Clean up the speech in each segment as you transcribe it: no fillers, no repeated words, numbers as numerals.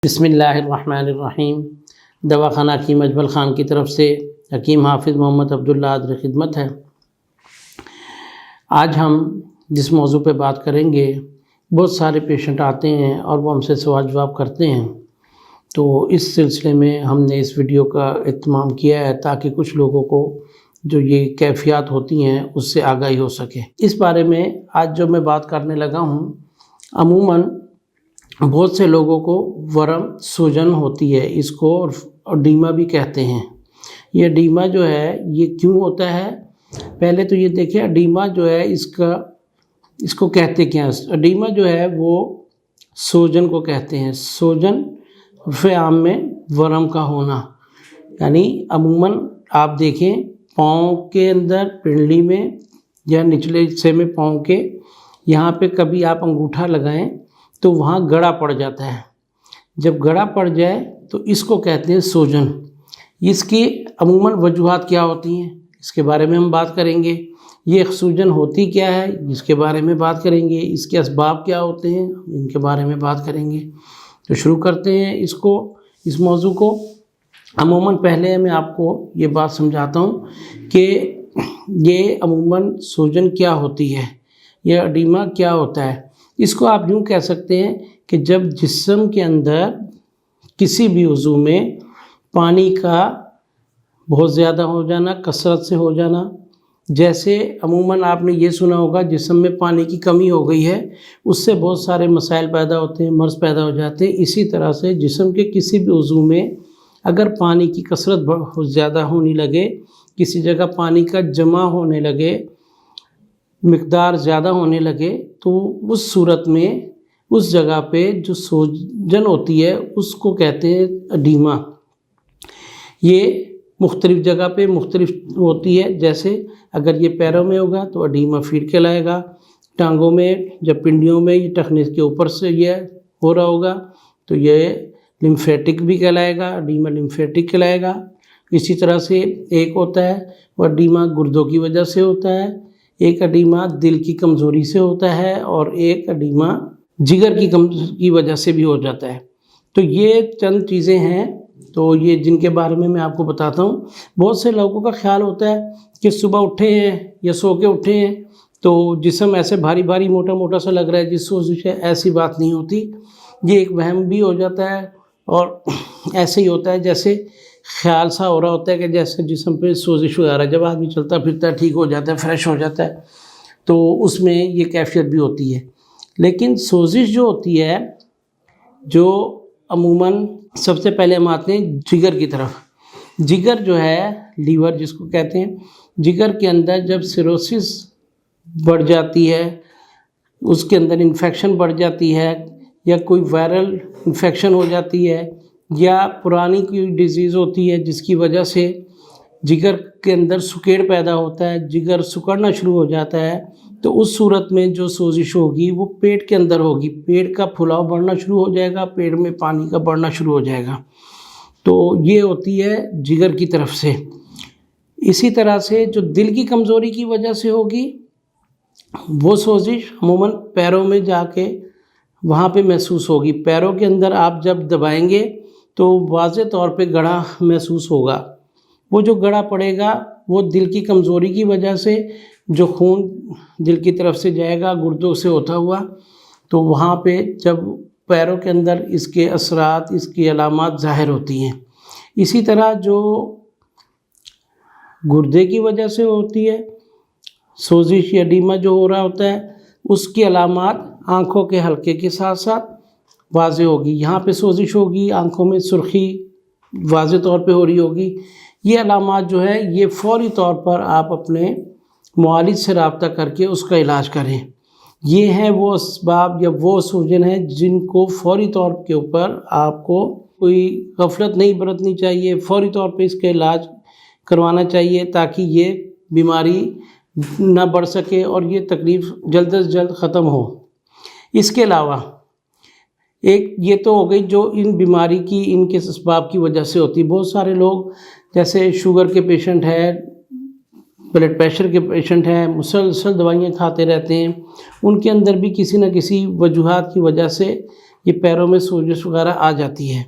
بسم اللہ الرحمن الرحیم۔ دواخانہ حکیم اجمل خان کی طرف سے حکیم حافظ محمد عبداللہ حاضر خدمت ہے۔ آج ہم جس موضوع پہ بات کریں گے، بہت سارے پیشنٹ آتے ہیں اور وہ ہم سے سوال جواب کرتے ہیں، تو اس سلسلے میں ہم نے اس ویڈیو کا اہتمام کیا ہے تاکہ کچھ لوگوں کو جو یہ کیفیات ہوتی ہیں اس سے آگاہی ہو سکے۔ اس بارے میں آج جو میں بات کرنے لگا ہوں، عموماً بہت سے لوگوں کو ورم سوجن ہوتی ہے، اس کو اڈیما بھی کہتے ہیں۔ یہ اڈیما جو ہے یہ کیوں ہوتا ہے؟ پہلے تو یہ دیکھیں اڈیما جو ہے اس کو کہتے کیا ہیں؟ اڈیما جو ہے وہ سوجن کو کہتے ہیں۔ سوجن عرف عام میں ورم کا ہونا، یعنی عموماً آپ دیکھیں پاؤں کے اندر پنڈلی میں یا نچلے حصے میں پاؤں کے یہاں پہ کبھی آپ انگوٹھا لگائیں تو وہاں گڑا پڑ جاتا ہے۔ جب گڑا پڑ جائے تو اس کو کہتے ہیں سوجن۔ اس کی عموماً وجوہات کیا ہوتی ہیں اس کے بارے میں ہم بات کریں گے۔ یہ سوجن ہوتی کیا ہے اس کے بارے میں بات کریں گے۔ اس کے اسباب کیا ہوتے ہیں ان کے بارے میں بات کریں گے۔ تو شروع کرتے ہیں اس موضوع کو۔ عموماً پہلے میں آپ کو یہ بات سمجھاتا ہوں کہ یہ عموماً سوجن کیا ہوتی ہے، یہ اڈیما کیا ہوتا ہے۔ اس کو آپ یوں کہہ سکتے ہیں کہ جب جسم کے اندر کسی بھی عضو میں پانی کا بہت زیادہ ہو جانا، کثرت سے ہو جانا، جیسے عموماً آپ نے یہ سنا ہوگا جسم میں پانی کی کمی ہو گئی ہے، اس سے بہت سارے مسائل پیدا ہوتے ہیں، مرض پیدا ہو جاتے ہیں۔ اسی طرح سے جسم کے کسی بھی عضو میں اگر پانی کی کثرت بہت زیادہ ہونے لگے، کسی جگہ پانی کا جمع ہونے لگے، مقدار زیادہ ہونے لگے، تو اس صورت میں اس جگہ پہ جو سوجن ہوتی ہے اس کو کہتے ہیں اڈیما۔ یہ مختلف جگہ پہ مختلف ہوتی ہے، جیسے اگر یہ پیروں میں ہوگا تو اڈیما فیٹ کہلائے گا، ٹانگوں میں جب پنڈلیوں میں یہ ٹخنے کے اوپر سے یہ ہو رہا ہوگا تو یہ لمفیٹک بھی کہلائے گا، اڈیما لمفیٹک کہلائے گا۔ اسی طرح سے ایک ہوتا ہے وہ اڈیما گردوں کی وجہ سے ہوتا ہے، ایک اڈیما دل کی کمزوری سے ہوتا ہے، اور ایک اڈیما جگر کی وجہ سے بھی ہو جاتا ہے۔ تو یہ چند چیزیں ہیں تو یہ جن کے بارے میں آپ کو بتاتا ہوں۔ بہت سے لوگوں کا خیال ہوتا ہے کہ صبح اٹھے ہیں یا سو کے اٹھے ہیں تو جسم ایسے بھاری بھاری موٹا موٹا سا لگ رہا ہے جس سوزش ہے، ایسی بات نہیں ہوتی۔ یہ ایک وہم بھی ہو جاتا ہے، اور ایسے ہی ہوتا ہے جیسے خیال سا ہو رہا ہوتا ہے کہ جیسے جسم پہ سوزش ہو رہا ہے۔ جب آدمی چلتا پھرتا ہے، ٹھیک ہو جاتا ہے، فریش ہو جاتا ہے، تو اس میں یہ کیفیت بھی ہوتی ہے۔ لیکن سوزش جو ہوتی ہے، جو عموماً سب سے پہلے ہم آتے ہیں جگر کی طرف۔ جگر جو ہے لیور جس کو کہتے ہیں، جگر کے اندر جب سیروسس بڑھ جاتی ہے، اس کے اندر انفیکشن بڑھ جاتی ہے، یا کوئی وائرل انفیکشن ہو جاتی ہے، یا پرانی کوئی ڈیزیز ہوتی ہے جس کی وجہ سے جگر کے اندر سکیڑ پیدا ہوتا ہے، جگر سکڑنا شروع ہو جاتا ہے، تو اس صورت میں جو سوزش ہوگی وہ پیٹ کے اندر ہوگی، پیٹ کا پھلاؤ بڑھنا شروع ہو جائے گا، پیٹ میں پانی کا بڑھنا شروع ہو جائے گا۔ تو یہ ہوتی ہے جگر کی طرف سے۔ اسی طرح سے جو دل کی کمزوری کی وجہ سے ہوگی، وہ سوزش عموماً پیروں میں جا کے وہاں پہ محسوس ہوگی۔ پیروں کے اندر آپ جب دبائیں گے تو واضح طور پہ گڑھا محسوس ہوگا۔ وہ جو گڑھا پڑے گا وہ دل کی کمزوری کی وجہ سے، جو خون دل کی طرف سے جائے گا گردوں سے ہوتا ہوا، تو وہاں پہ جب پیروں کے اندر اس کے اثرات، اس کی علامات ظاہر ہوتی ہیں۔ اسی طرح جو گردے کی وجہ سے ہوتی ہے سوزش یا اڈیما جو ہو رہا ہوتا ہے، اس کی علامات آنکھوں کے حلقے کے ساتھ ساتھ واضح ہوگی۔ یہاں پہ سوزش ہوگی، آنکھوں میں سرخی واضح طور پہ ہو رہی ہوگی۔ یہ علامات جو ہے یہ فوری طور پر آپ اپنے معالج سے رابطہ کر کے اس کا علاج کریں۔ یہ ہیں وہ اسباب یا وہ سوجن ہیں جن کو فوری طور کے اوپر آپ کو کوئی غفلت نہیں برتنی چاہیے، فوری طور پہ اس کا علاج کروانا چاہیے تاکہ یہ بیماری نہ بڑھ سکے اور یہ تکلیف جلد از جلد ختم ہو۔ اس کے علاوہ ایک یہ تو ہو گئی جو ان بیماری کی ان کے اسباب کی وجہ سے ہوتی ہے۔ بہت سارے لوگ جیسے شوگر کے پیشنٹ ہیں، بلڈ پریشر کے پیشنٹ ہیں، مسلسل دوائیاں کھاتے رہتے ہیں، ان کے اندر بھی کسی نہ کسی وجوہات کی وجہ سے یہ پیروں میں سوزش وغیرہ آ جاتی ہے۔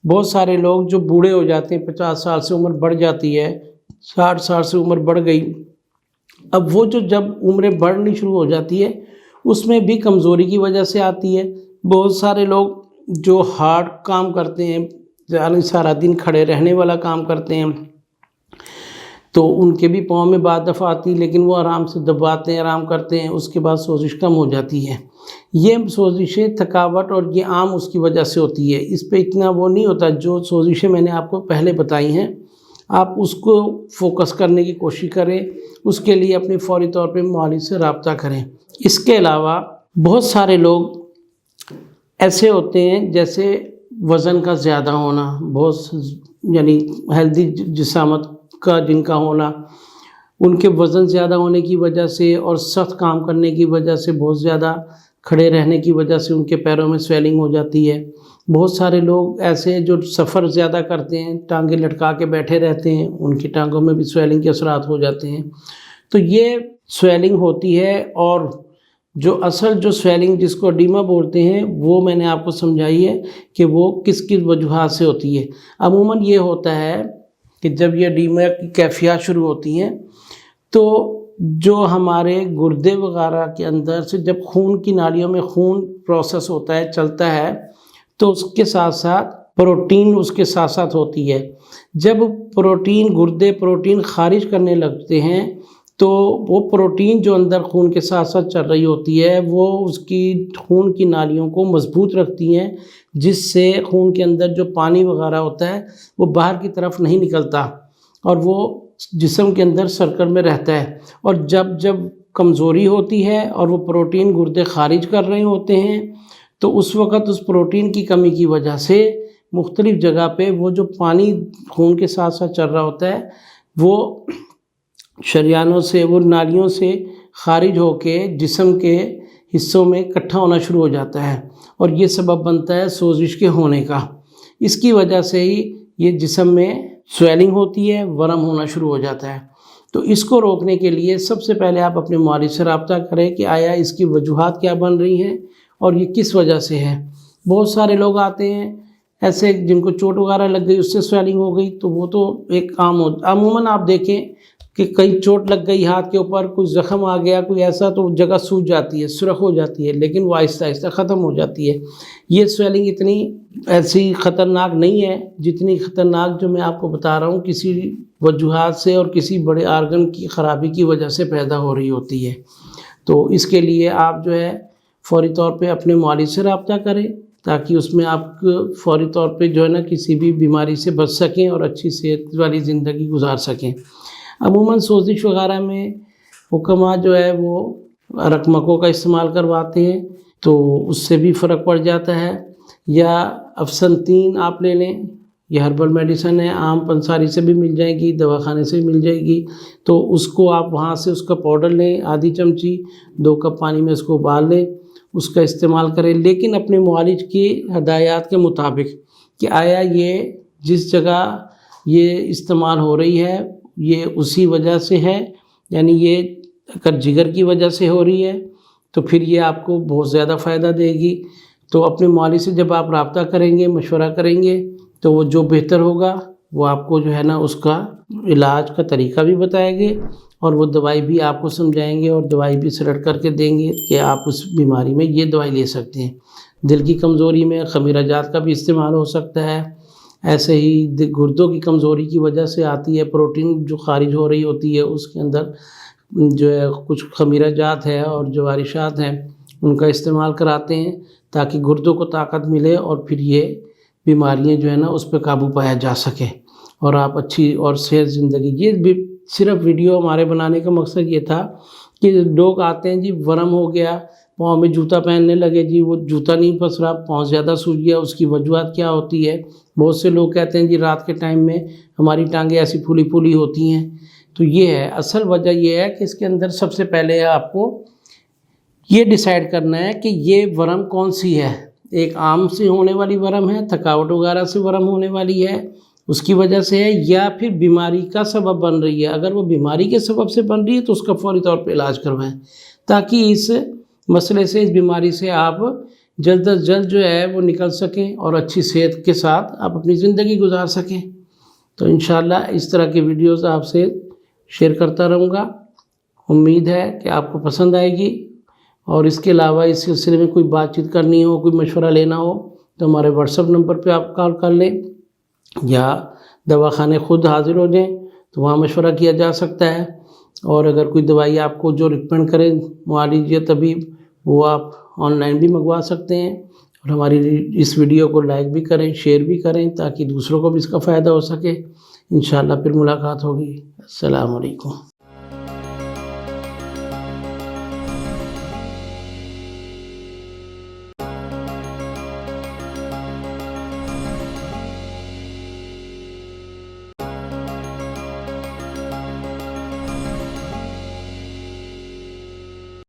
بہت سارے لوگ جو بوڑھے ہو جاتے ہیں، 50 سال سے عمر بڑھ جاتی ہے، 60 سال سے عمر بڑھ گئی، اب وہ جب عمریں بڑھنی شروع ہو جاتی ہے اس میں بھی کمزوری کی وجہ سے آتی ہے۔ بہت سارے لوگ جو ہارڈ کام کرتے ہیں، یعنی سارا دن کھڑے رہنے والا کام کرتے ہیں، تو ان کے بھی پاؤں میں بعض دفعہ آتی ہے، لیکن وہ آرام سے دباتے ہیں، آرام کرتے ہیں، اس کے بعد سوزش کم ہو جاتی ہے۔ یہ سوزشیں تھکاوٹ اور یہ عام اس کی وجہ سے ہوتی ہے، اس پہ اتنا وہ نہیں ہوتا۔ جو سوزشیں میں نے آپ کو پہلے بتائی ہیں آپ اس کو فوکس کرنے کی کوشش کریں، اس کے لیے اپنی فوری طور پہ معالج سے رابطہ کریں۔ اس کے علاوہ بہت سارے لوگ ایسے ہوتے ہیں جیسے وزن کا زیادہ ہونا، یعنی ہیلدی جسامت کا جن کا ہونا، ان کے وزن زیادہ ہونے کی وجہ سے اور سخت کام کرنے کی وجہ سے، بہت زیادہ کھڑے رہنے کی وجہ سے ان کے پیروں میں سویلنگ ہو جاتی ہے۔ بہت سارے لوگ ایسے ہیں جو سفر زیادہ کرتے ہیں، ٹانگیں لٹکا کے بیٹھے رہتے ہیں، ان کی ٹانگوں میں بھی سویلنگ کے اثرات ہو جاتے ہیں۔ تو یہ سویلنگ ہوتی ہے، اور جو سویلنگ جس کو ایڈیما بولتے ہیں، وہ میں نے آپ کو سمجھائی ہے کہ وہ کس کس وجوہات سے ہوتی ہے۔ عموماً یہ ہوتا ہے کہ جب یہ ایڈیما کی کیفیات شروع ہوتی ہیں تو جو ہمارے گردے وغیرہ کے اندر سے جب خون کی نالیوں میں خون پروسیس ہوتا ہے، چلتا ہے، تو اس کے ساتھ ساتھ پروٹین اس کے ساتھ ساتھ ہوتی ہے۔ جب گردے پروٹین خارج کرنے لگتے ہیں تو وہ پروٹین جو اندر خون کے ساتھ ساتھ چل رہی ہوتی ہے وہ اس کی خون کی نالیوں کو مضبوط رکھتی ہیں، جس سے خون کے اندر جو پانی وغیرہ ہوتا ہے وہ باہر کی طرف نہیں نکلتا اور وہ جسم کے اندر سرکل میں رہتا ہے۔ اور جب کمزوری ہوتی ہے اور وہ پروٹین گردے خارج کر رہے ہوتے ہیں تو اس وقت اس پروٹین کی کمی کی وجہ سے مختلف جگہ پہ وہ جو پانی خون کے ساتھ ساتھ چل رہا ہوتا ہے وہ شریانوں سے، وہ نالیوں سے خارج ہو کے جسم کے حصوں میں اکٹھا ہونا شروع ہو جاتا ہے، اور یہ سبب بنتا ہے سوزش کے ہونے کا۔ اس کی وجہ سے ہی یہ جسم میں سویلنگ ہوتی ہے، ورم ہونا شروع ہو جاتا ہے۔ تو اس کو روکنے کے لیے سب سے پہلے آپ اپنے معالج سے رابطہ کریں کہ آیا اس کی وجوہات کیا بن رہی ہیں اور یہ کس وجہ سے ہے۔ بہت سارے لوگ آتے ہیں ایسے جن کو چوٹ وغیرہ لگ گئی، اس سے سویلنگ ہو گئی، تو وہ تو ایک عام عموماً آپ دیکھیں کہ کہیں چوٹ لگ گئی ہاتھ کے اوپر، کوئی زخم آ گیا، کوئی ایسا، تو جگہ سوج جاتی ہے، سرخ ہو جاتی ہے، لیکن وہ آہستہ آہستہ ختم ہو جاتی ہے۔ یہ سویلنگ اتنی ایسی خطرناک نہیں ہے جتنی خطرناک جو میں آپ کو بتا رہا ہوں کسی وجوہات سے اور کسی بڑے آرگن کی خرابی کی وجہ سے پیدا ہو رہی ہوتی ہے۔ تو اس کے لیے آپ فوری طور پہ اپنے معالج سے رابطہ کریں تاکہ اس میں آپ فوری طور پہ کسی بھی بیماری سے بچ سکیں اور اچھی صحت والی زندگی گزار سکیں۔ عموماً سوزش وغیرہ میں حکمہ وہ رقمکوں کا استعمال کرواتے ہیں تو اس سے بھی فرق پڑ جاتا ہے، یا افسنتین آپ لے لیں، یہ ہربل میڈیسن ہے، عام پنساری سے بھی مل جائے گی، دواخانے سے بھی مل جائے گی، تو اس کو آپ وہاں سے اس کا پاؤڈر لیں، آدھی چمچی 2 کپ پانی میں اس کو ابال لیں، اس کا استعمال کریں، لیکن اپنے معالج کی ہدایات کے مطابق کہ آیا یہ جس جگہ یہ استعمال ہو رہی ہے یہ اسی وجہ سے ہے، یعنی یہ اگر جگر کی وجہ سے ہو رہی ہے تو پھر یہ آپ کو بہت زیادہ فائدہ دے گی۔ تو اپنے معالج سے جب آپ رابطہ کریں گے، مشورہ کریں گے، تو وہ جو بہتر ہوگا وہ آپ کو اس کا علاج کا طریقہ بھی بتائیں گے اور وہ دوائی بھی آپ کو سمجھائیں گے اور دوائی بھی سلیکٹ کر کے دیں گے کہ آپ اس بیماری میں یہ دوائی لے سکتے ہیں۔ دل کی کمزوری میں خمیرہ جات کا بھی استعمال ہو سکتا ہے، ایسے ہی گردوں کی کمزوری کی وجہ سے آتی ہے، پروٹین جو خارج ہو رہی ہوتی ہے اس کے اندر کچھ خمیرہ جات ہے اور جوارشات ہیں، ان کا استعمال کراتے ہیں تاکہ گردوں کو طاقت ملے اور پھر یہ بیماریاں اس پہ قابو پایا جا سکے اور آپ اچھی اور صحت زندگی۔ یہ بھی صرف ویڈیو ہمارے بنانے کا مقصد یہ تھا کہ لوگ آتے ہیں ورم ہو گیا، پاؤں میں جوتا پہننے لگے، وہ جوتا نہیں پس رہا، پاؤں زیادہ سوج گیا، اس کی وجوہات کیا ہوتی ہے؟ بہت سے لوگ کہتے ہیں رات کے ٹائم میں ہماری ٹانگیں ایسی پھولی پھولی ہوتی ہیں، تو یہ ہے اصل وجہ۔ یہ ہے کہ اس کے اندر سب سے پہلے آپ کو یہ ڈیسائیڈ کرنا ہے کہ یہ ورم کون سی ہے، ایک عام سے ہونے والی ورم ہے، تھکاوٹ وغیرہ سے ورم ہونے والی ہے اس کی وجہ سے ہے، یا پھر بیماری کا سبب بن رہی ہے۔ اگر وہ بیماری کے سبب سے بن رہی ہے تو اس کا فوری طور پہ علاج کروائیں تاکہ اس مسئلے سے، اس بیماری سے آپ جلد از جلد جو ہے وہ نکل سکیں اور اچھی صحت کے ساتھ آپ اپنی زندگی گزار سکیں۔ تو انشاءاللہ اس طرح کی ویڈیوز آپ سے شیئر کرتا رہوں گا، امید ہے کہ آپ کو پسند آئے گی۔ اور اس کے علاوہ اس سلسلے میں کوئی بات چیت کرنی ہو، کوئی مشورہ لینا ہو تو ہمارے واٹس ایپ نمبر پہ آپ کال کر لیں، یا دواخانے خود حاضر ہو جائیں تو وہاں مشورہ کیا جا سکتا ہے۔ اور اگر کوئی دوائی آپ کو جو ریکمینڈ کریں معالج یا طبیب، وہ آپ آن لائن بھی منگوا سکتے ہیں۔ اور ہماری اس ویڈیو کو لائک بھی کریں، شیئر بھی کریں تاکہ دوسروں کو بھی اس کا فائدہ ہو سکے۔ انشاءاللہ پھر ملاقات ہوگی۔ السلام علیکم۔